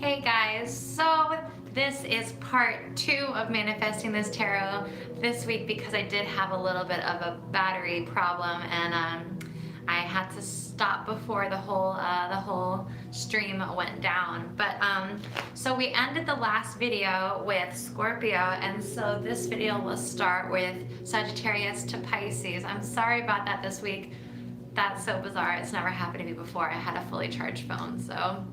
Hey guys, so this is part 2 of manifesting this tarot this week because I did have a little bit of a battery problem and I had to stop before the whole stream went down. But so we ended the last video with Scorpio, and so this video will start with Sagittarius to Pisces. I'm sorry about that this week. That's so bizarre. It's never happened to me before. I had a fully charged phone, so.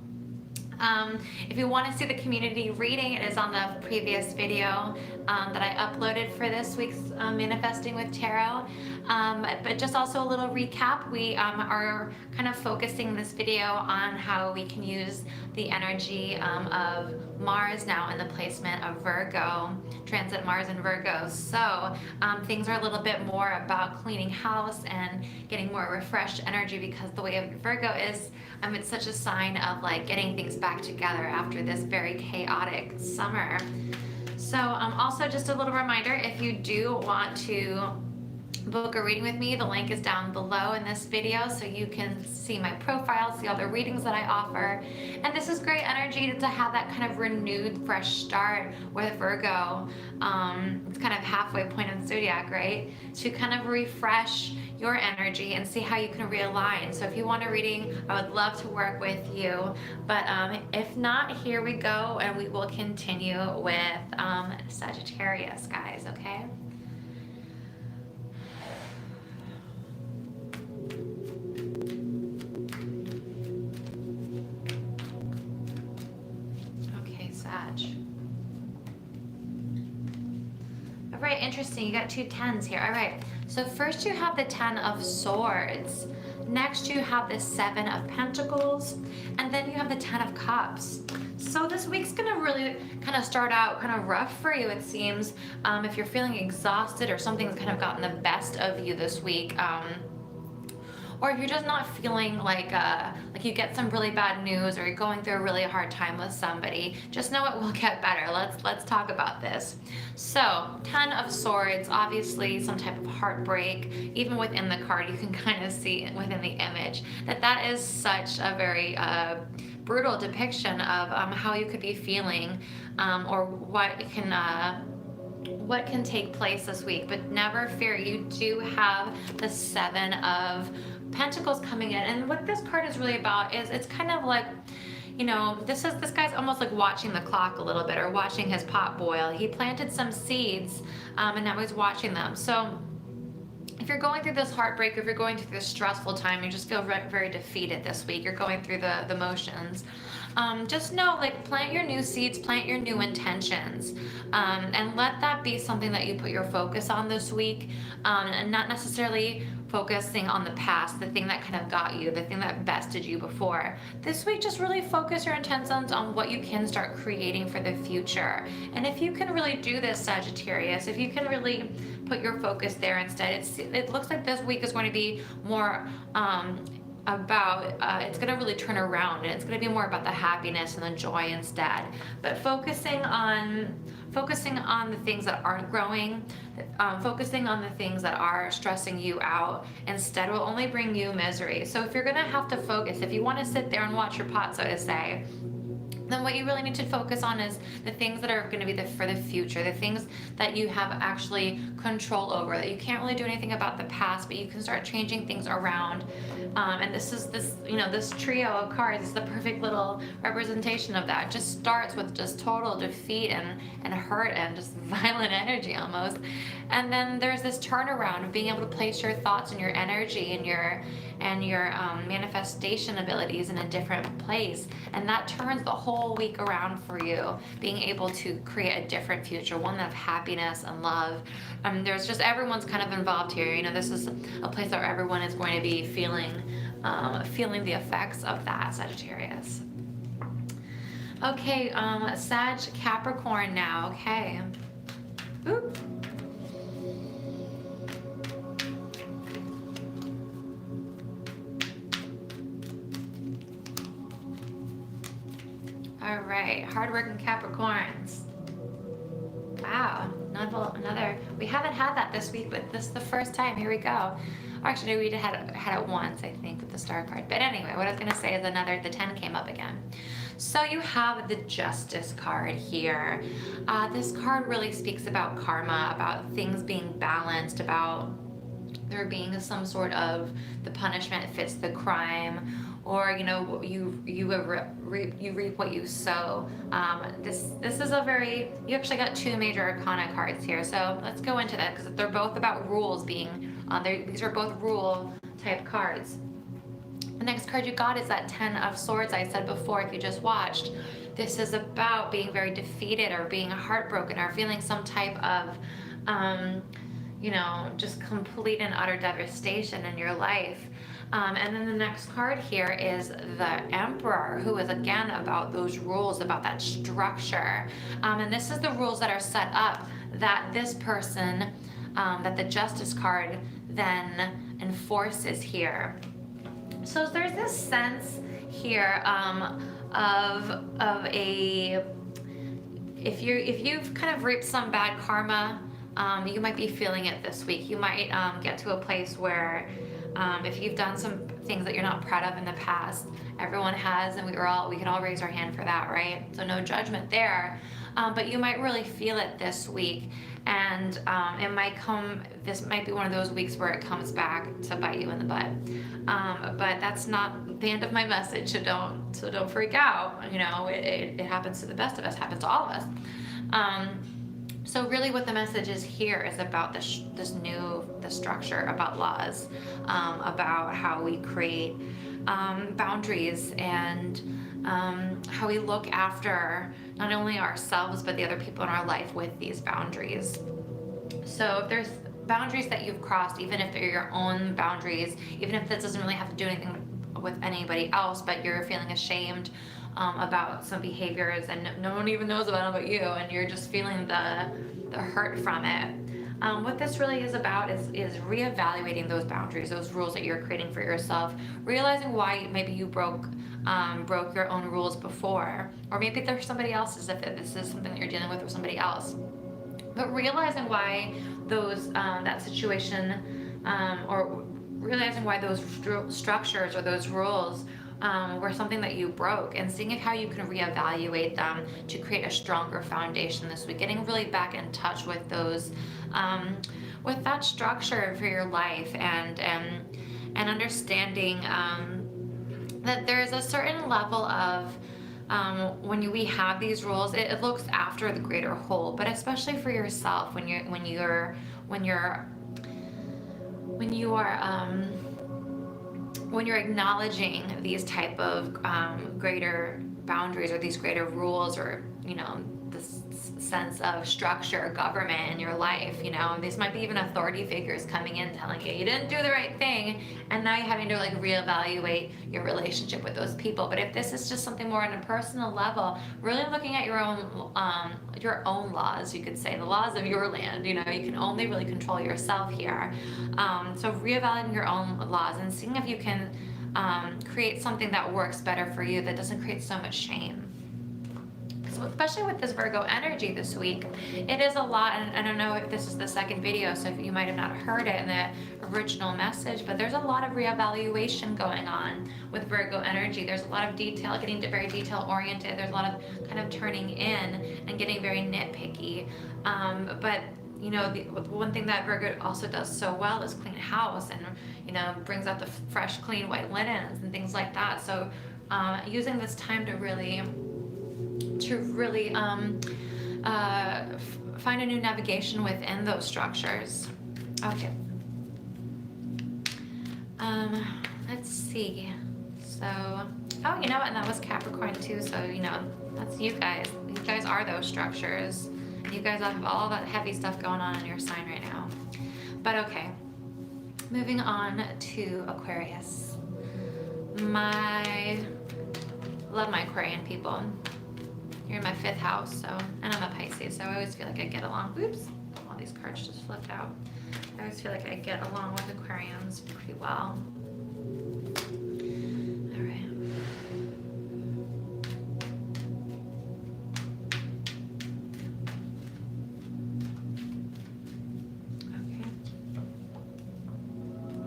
If you want to see the community reading, it is on the previous video that I uploaded for this week's Manifesting with Tarot. But just also a little recap, we are kind of focusing this video on how we can use the energy of Mars now in the placement of Virgo, transit Mars in Virgo. So things are a little bit more about cleaning house and getting more refreshed energy, because the way of Virgo is it's such a sign of like getting things back together after this very chaotic summer. So also just a little reminder, if you do want to book a reading with me, the link is down below in this video so you can see my profile, see all the readings that I offer. And this is great energy to have that kind of renewed, fresh start with Virgo. It's kind of halfway point in the zodiac, right? To kind of refresh your energy and see how you can realign. So if you want a reading, I would love to work with you. But if not, here we go, and we will continue with Sagittarius, guys, okay? All right, interesting. You got two tens here. All right. So first you have the 10 of Swords. Next you have the 7 of Pentacles. And then you have the 10 of Cups. So this week's going to really kind of start out kind of rough for you, it seems. If you're feeling exhausted or something's kind of gotten the best of you this week. Or if you're just not feeling like you get some really bad news, or you're going through a really hard time with somebody, just know it will get better. Let's talk about this. So 10 of Swords, obviously some type of heartbreak. Even within the card, you can kind of see within the image that is such a very brutal depiction of how you could be feeling, or what can take place this week. But never fear, you do have the 7 of Pentacles coming in. And what this card is really about is it's kind of like, you know, this guy's almost like watching the clock a little bit, or watching his pot boil. He planted some seeds and now he's watching them. So if you're going through this heartbreak, if you're going through this stressful time, you just feel very defeated this week, you're going through the motions, just know, like, plant your new seeds, plant your new intentions, and let that be something that you put your focus on this week, and not necessarily focusing on the past, the thing that kind of got you, the thing that bested you before. This week, just really focus your intentions on what you can start creating for the future. And if you can really do this, Sagittarius, if you can really put your focus there instead, it looks like this week is going to be more it's going to really turn around, and it's going to be more about the happiness and the joy instead. But focusing on the things that aren't growing, focusing on the things that are stressing you out instead will only bring you misery. So if you're going to have to focus, if you want to sit there and watch your pot, so to say, then what you really need to focus on is the things that are going to be for the future, the things that you have actually control over, that you can't really do anything about the past, but you can start changing things around. And this trio of cards is the perfect little representation of that. It just starts with just total defeat and hurt and just violent energy almost. And then there's this turnaround of being able to place your thoughts and your energy and your manifestation abilities in a different place, and that turns the whole week around for you, being able to create a different future, one of happiness and love. There's just, everyone's kind of involved here. You know, this is a place where everyone is going to be feeling the effects of that, Sagittarius. Okay, Sag Capricorn now. Okay. Oop. All right, hardworking Capricorns. Wow, another. We haven't had that this week, but this is the first time. Here we go. Actually, we had it once, I think, with the star card. But anyway, what I was going to say is the 10 came up again. So you have the Justice card here. This card really speaks about karma, about things being balanced, about there being some sort of the punishment fits the crime, or you reap what you sow. This is a very, you actually got two major arcana cards here, so let's go into that because they're both about rules being these are both rule type cards. The next card you got is that Ten of Swords I said before, if you just watched. This is about being very defeated or being heartbroken or feeling some type of, just complete and utter devastation in your life. And then the next card here is the Emperor, who is again about those rules, about that structure. And this is the rules that are set up that this person, that the Justice card then enforces here. So there's this sense here of a, if you've kind of reaped some bad karma, you might be feeling it this week. You might get to a place where if you've done some things that you're not proud of in the past, everyone has, and we can all raise our hand for that, right? So no judgment there. But you might really feel it this week, and this might be one of those weeks where it comes back to bite you in the butt. But that's not the end of my message, so don't freak out. It happens to the best of us, happens to all of us. So really what the message is here is about the structure, about laws, about how we create boundaries, and how we look after not only ourselves but the other people in our life with these boundaries. So if there's boundaries that you've crossed, even if they're your own boundaries, even if this doesn't really have to do anything with anybody else, but you're feeling ashamed about some behaviors and no one even knows about them but you, and you're just feeling the hurt from it. What this really is about is reevaluating those boundaries, those rules that you're creating for yourself, realizing why maybe you broke your own rules before, or maybe there's somebody else's if this is something that you're dealing with somebody else. But realizing why those that situation, or realizing why those structures or those rules were something that you broke, and seeing how you can reevaluate them to create a stronger foundation this week. Getting really back in touch with those, with that structure for your life, and understanding that there's a certain level of when we have these rules, it looks after the greater whole, but especially for yourself when you're acknowledging these type of greater boundaries or these greater rules, or this sense of structure or government in your life, these might be even authority figures coming in telling you didn't do the right thing, and now you're having to reevaluate your relationship with those people. But if this is just something more on a personal level, really looking at your own laws, you could say the laws of your land, you can only really control yourself here. So reevaluating your own laws and seeing if you can create something that works better for you, that doesn't create so much shame. So especially with this Virgo energy this week, it is a lot, and I don't know if this is the second video, so if you might have not heard it in the original message, but there's a lot of reevaluation going on with Virgo energy. There's a lot of detail, getting very detail oriented. There's a lot of kind of turning in and getting very nitpicky. But the one thing that Virgo also does so well is clean house, and brings out the fresh, clean white linens and things like that. So using this time to really find a new navigation within those structures. Okay. Let's see. So, oh, you know what? And that was Capricorn too. So, that's you guys. You guys are those structures. You guys have all that heavy stuff going on in your sign right now. But okay. Moving on to Aquarius. Love my Aquarian people. You're in my 5th house, and I'm a Pisces, so I always feel like I get along. Oops, all these cards just flipped out. I always feel like I get along with Aquarians pretty well. All right. Okay.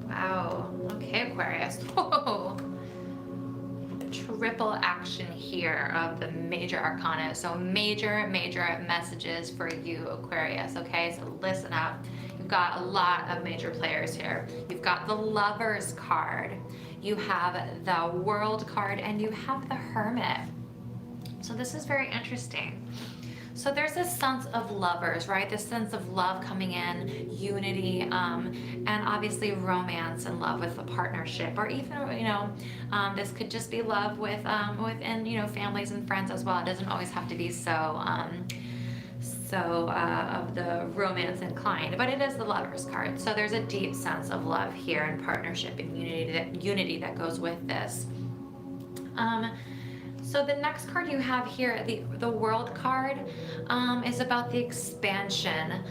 Wow. Okay, Aquarius. Whoa. triple action here of the major arcana. So major messages for you, Aquarius, okay? So listen up. You've got a lot of major players here. You've got the Lovers card, you have the World card, and you have the Hermit. So this is very interesting. So there's this sense of lovers, right? This sense of love coming in, unity, and obviously romance and love with a partnership, or even, this could just be love within, families and friends as well. It doesn't always have to be so of the romance inclined, but it is the Lovers card. So there's a deep sense of love here and partnership and unity that goes with this. So the next card you have here, the World card, is about the expansion,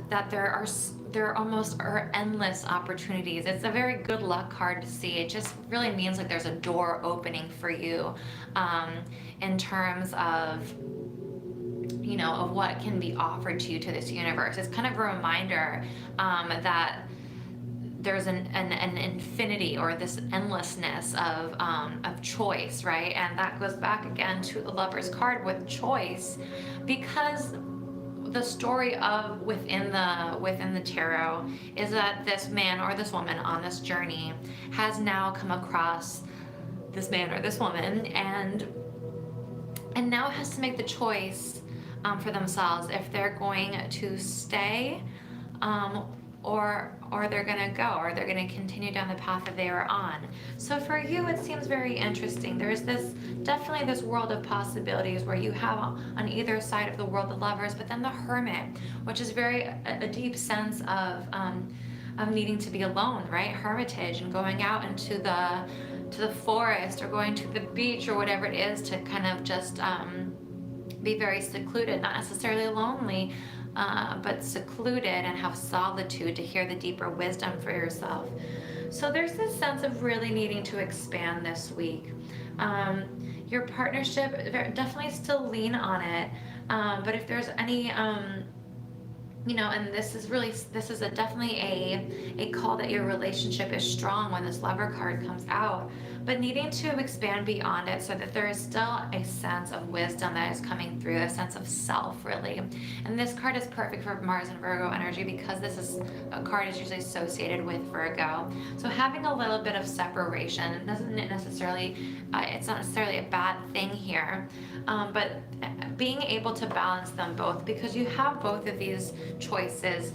that there almost are endless opportunities. It's a very good luck card to see. It just really means like there's a door opening for you, in terms of, of what can be offered to you to this universe. It's kind of a reminder that there's an infinity, or this endlessness of choice, right? And that goes back again to the Lovers card with choice, because the story of within the tarot is that this man or this woman on this journey has now come across this man or this woman, and now has to make the choice for themselves if they're going to stay, or they're gonna go, or they're gonna continue down the path that they were on. So for you, it seems very interesting. There's definitely this world of possibilities where you have on either side of the world the Lovers, but then the Hermit, which is a deep sense of needing to be alone, right? Hermitage, and going out into the forest, or going to the beach, or whatever it is, to kind of just be very secluded, not necessarily lonely, but secluded, and have solitude to hear the deeper wisdom for yourself. So there's this sense of really needing to expand this week. Your partnership, definitely still lean on it, but if there's any, and this is definitely a call that your relationship is strong when this Lover card comes out, but needing to expand beyond it so that there is still a sense of wisdom that is coming through, a sense of self, really. And this card is perfect for Mars and Virgo energy, because a card is usually associated with Virgo. So having a little bit of separation it's not necessarily a bad thing here, but being able to balance them both, because you have both of these choices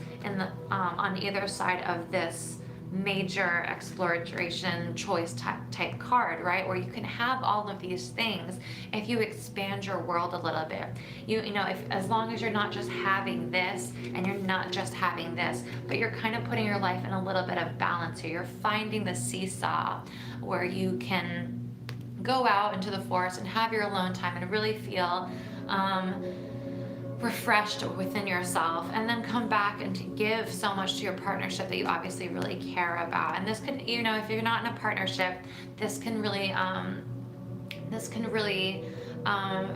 on either side of this major exploration choice type card, right? Where you can have all of these things if you expand your world a little bit. As long as you're not just having this, and you're not just having this, but you're kind of putting your life in a little bit of balance here. You're finding the seesaw where you can go out into the forest and have your alone time and really feel refreshed within yourself, and then come back and to give so much to your partnership that you obviously really care about. And this can, if you're not in a partnership, this can really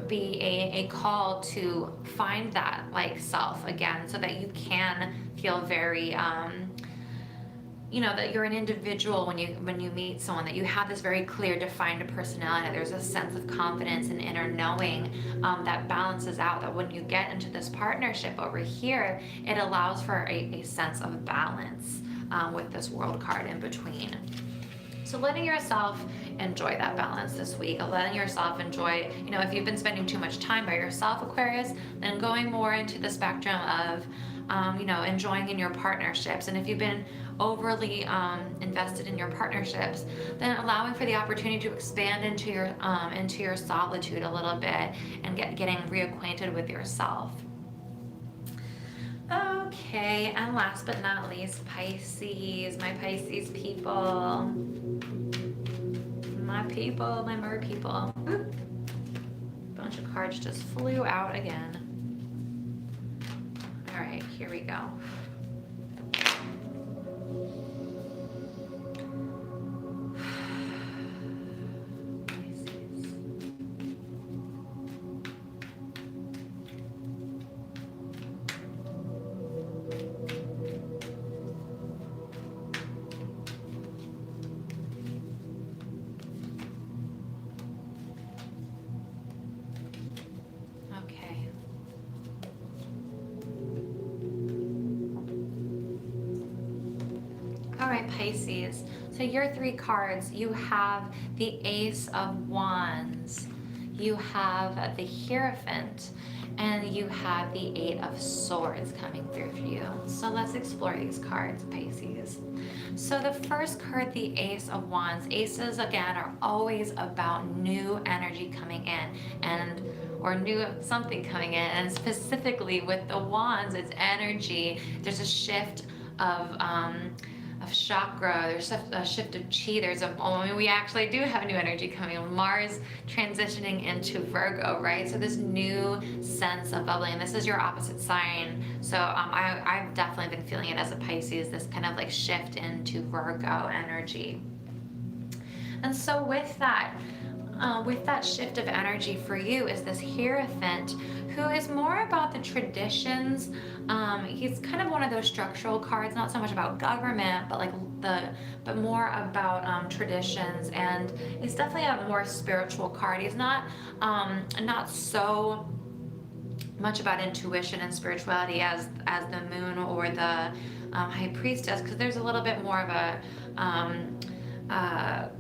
be a call to find that like self again, so that you can feel very that you're an individual when you meet someone, that you have this very clear defined personality. There's a sense of confidence and inner knowing that balances out, that when you get into this partnership over here, it allows for a sense of balance with this World card in between. So letting yourself enjoy that balance this week, letting yourself enjoy, if you've been spending too much time by yourself, Aquarius, then going more into the spectrum of enjoying in your partnerships. And if you've been overly invested in your partnerships, then allowing for the opportunity to expand into your solitude a little bit, and getting reacquainted with yourself. Okay, and last but not least, Pisces, my Pisces people. My people, my mer people. Oop. Bunch of cards just flew out again. All right, here we go. right, Pisces. So your 3 cards, you have the Ace of Wands, you have the Hierophant, and you have the 8 of Swords coming through for you. So let's explore these cards, Pisces. So the first card, the Ace of Wands. Aces, again, are always about new energy coming in, and or new something coming in. And specifically with the Wands, it's energy. There's a shift of chakra, there's a shift of chi, we actually do have new energy coming in. Mars transitioning into Virgo, right? So this new sense of bubbling, and this is your opposite sign. So I've definitely been feeling it as a Pisces, this kind of like shift into Virgo energy. And so with that shift of energy for you is this Hierophant, who is more about the traditions. He's kind of one of those structural cards, not so much about government, but more about traditions, and he's definitely a more spiritual card. He's not so much about intuition and spirituality as the Moon or the High Priestess, because there's a little bit more of a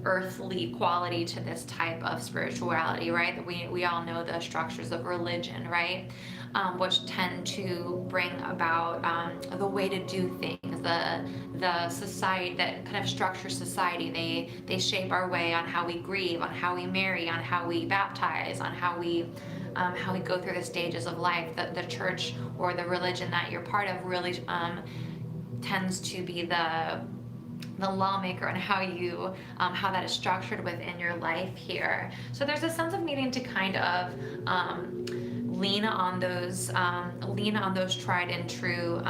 earthly quality to this type of spirituality, right? We all know the structures of religion, right? Which tend to bring about the way to do things, the society that kind of structures society. They shape our way on how we grieve, on how we marry, on how we baptize, on how we go through the stages of life. The church or the religion that you're part of really tends to be the lawmaker and how that is structured within your life here. So there's a sense of needing to kind of lean on those tried and true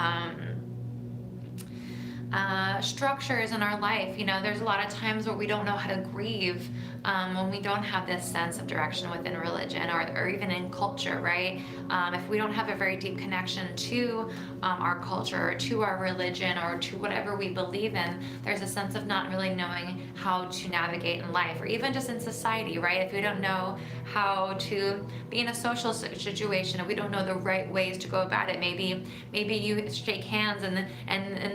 structures in our life. There's a lot of times where we don't know how to grieve when we don't have this sense of direction within religion or even in culture, right? If we don't have a very deep connection to our culture or to our religion or to whatever we believe in, there's a sense of not really knowing how to navigate in life or even just in society, right? If we don't know how to be in a social situation, if we don't know the right ways to go about it, maybe you shake hands and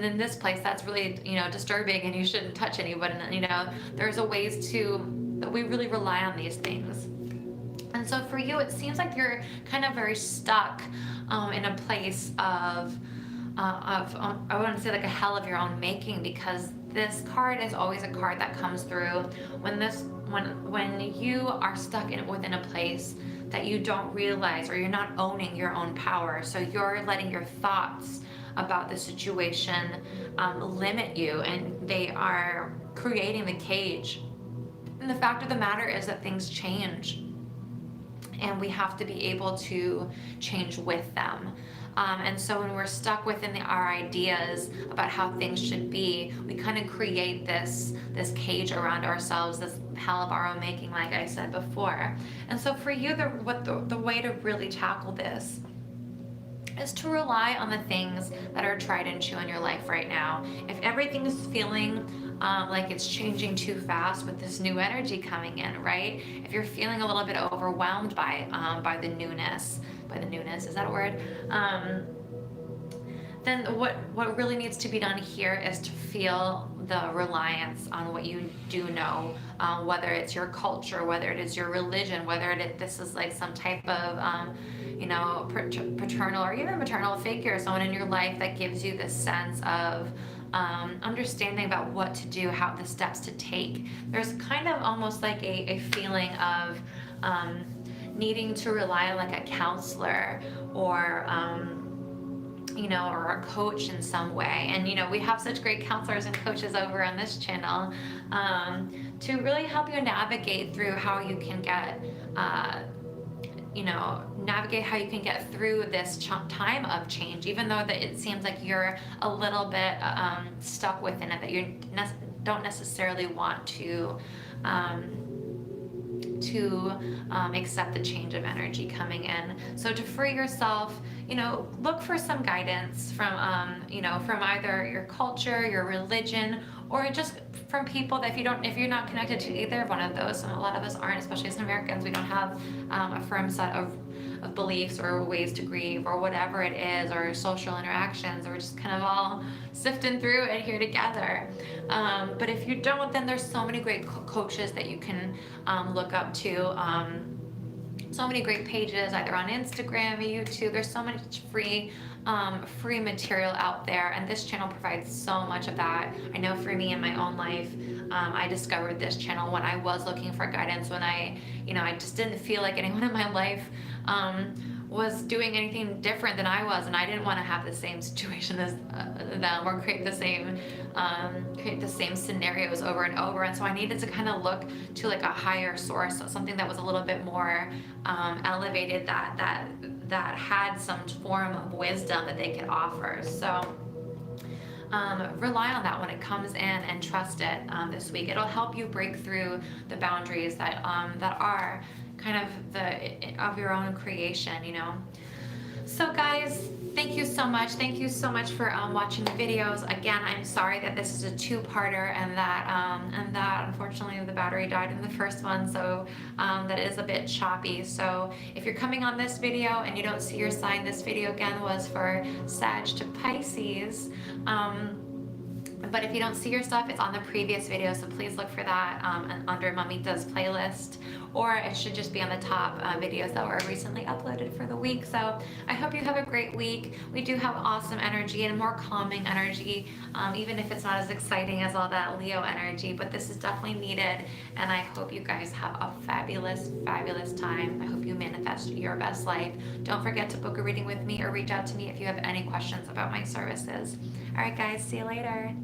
in this place that's really disturbing and you shouldn't touch anybody. There's a ways that we really rely on these things. And so for you, it seems like you're kind of very stuck in a place of I wouldn't say like a hell of your own making, because this card is always a card that comes through when you are stuck within a place that you don't realize, or you're not owning your own power. So you're letting your thoughts about the situation limit you, and they are creating the cage. And the fact of the matter is that things change, and we have to be able to change with them. And so when we're stuck within our ideas about how things should be, we kind of create this cage around ourselves, this hell of our own making, like I said before. And so for you, the way to really tackle this is to rely on the things that are tried and true in your life right now. If everything is feeling like it's changing too fast with this new energy coming in, right? If you're feeling a little bit overwhelmed by the newness, is that a word? Then what really needs to be done here is to feel the reliance on what you do know, whether it's your culture, whether it is your religion, whether this is like some type of paternal or even maternal figure, someone in your life that gives you this sense of understanding about what to do, how the steps to take. There's kind of almost like a feeling of needing to rely on like a counselor or or a coach in some way. And we have such great counselors and coaches over on this channel to really help you navigate through how you can get navigate how you can get through this time of change, even though that it seems like you're a little bit stuck within it, that you don't necessarily want to accept the change of energy coming in. So to free yourself, look for some guidance from either your culture, your religion, or just from people that if you're not connected to either one of those, and a lot of us aren't, especially as Americans, we don't have a firm set of of beliefs or ways to grieve or whatever it is, or social interactions, or we're just kind of all sifting through it here together. But if you don't, then there's so many great coaches that you can look up to. So many great pages either on Instagram, YouTube. There's so much free material out there, and this channel provides so much of that. I know for me in my own life, I discovered this channel when I was looking for guidance, when I just didn't feel like anyone in my life was doing anything different than I was, and I didn't want to have the same situation as them, or create the same scenarios over and over. And so I needed to kind of look to like a higher source, something that was a little bit more elevated, that had some form of wisdom that they could offer. So rely on that when it comes in, and trust it this week. It'll help you break through the boundaries that are kind of of your own creation, you know. So guys, thank you so much. Thank you so much for watching the videos. Again, I'm sorry that this is a two-parter, and that unfortunately the battery died in the first one, so that is a bit choppy. So if you're coming on this video and you don't see your sign, this video again was for Sag to Pisces. But if you don't see your stuff, it's on the previous video, so please look for that under Mamita's playlist, or it should just be on the top videos that were recently uploaded for the week. So I hope you have a great week. We do have awesome energy and more calming energy, even if it's not as exciting as all that Leo energy, but this is definitely needed, and I hope you guys have a fabulous, fabulous time. I hope you manifest your best life. Don't forget to book a reading with me or reach out to me if you have any questions about my services. All right, guys, see you later.